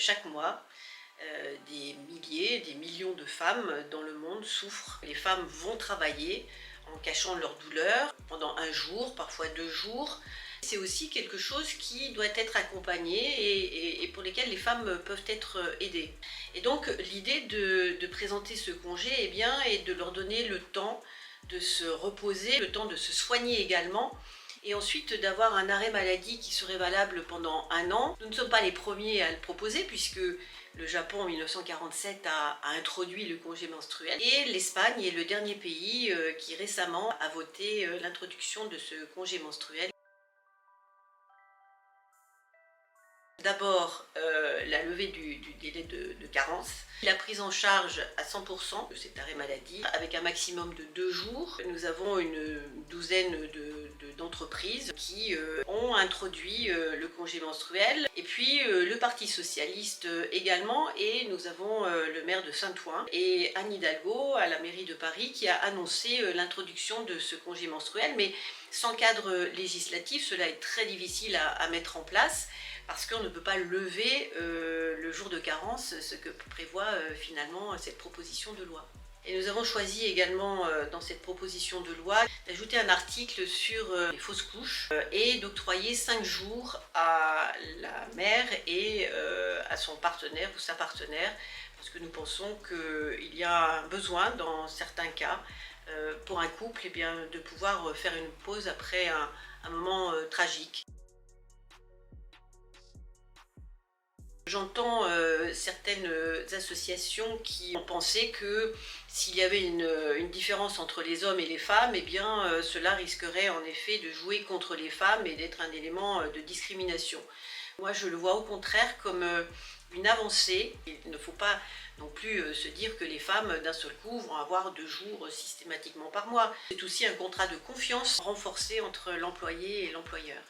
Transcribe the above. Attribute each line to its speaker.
Speaker 1: chaque mois, des milliers, des millions de femmes dans le monde souffrent. Les femmes vont travailler en cachant leur douleur pendant un jour, parfois 2 jours. C'est aussi quelque chose qui doit être accompagné et pour lesquels les femmes peuvent être aidées. Et donc l'idée de présenter ce congé est de leur donner le temps de se reposer, le temps de se soigner également, et ensuite d'avoir un arrêt maladie qui serait valable pendant 1 an. Nous ne sommes pas les premiers à le proposer puisque le Japon en 1947 a introduit le congé menstruel et l'Espagne est le dernier pays qui récemment a voté l'introduction de ce congé menstruel. D'abord, la levée du délai de carence, la prise en charge à 100% de cet arrêt maladie avec un maximum de 2 jours. Nous avons une douzaine d'entreprises qui ont introduit le congé menstruel, et puis le Parti socialiste également, et nous avons le maire de Saint-Ouen et Anne Hidalgo à la mairie de Paris qui a annoncé l'introduction de ce congé menstruel, mais sans cadre législatif, cela est très difficile à mettre en place, parce qu'on ne peut pas lever le jour de carence, ce que prévoit finalement cette proposition de loi. Et nous avons choisi également dans cette proposition de loi d'ajouter un article sur les fausses couches et d'octroyer 5 jours à la mère et à son partenaire ou sa partenaire, parce que nous pensons qu'il y a un besoin dans certains cas pour un couple de pouvoir faire une pause après un moment tragique. J'entends certaines associations qui ont pensé que s'il y avait une différence entre les hommes et les femmes, cela risquerait en effet de jouer contre les femmes et d'être un élément de discrimination. Moi, je le vois au contraire comme une avancée. Il ne faut pas non plus se dire que les femmes, d'un seul coup, vont avoir 2 jours systématiquement par mois. C'est aussi un contrat de confiance renforcé entre l'employé et l'employeur.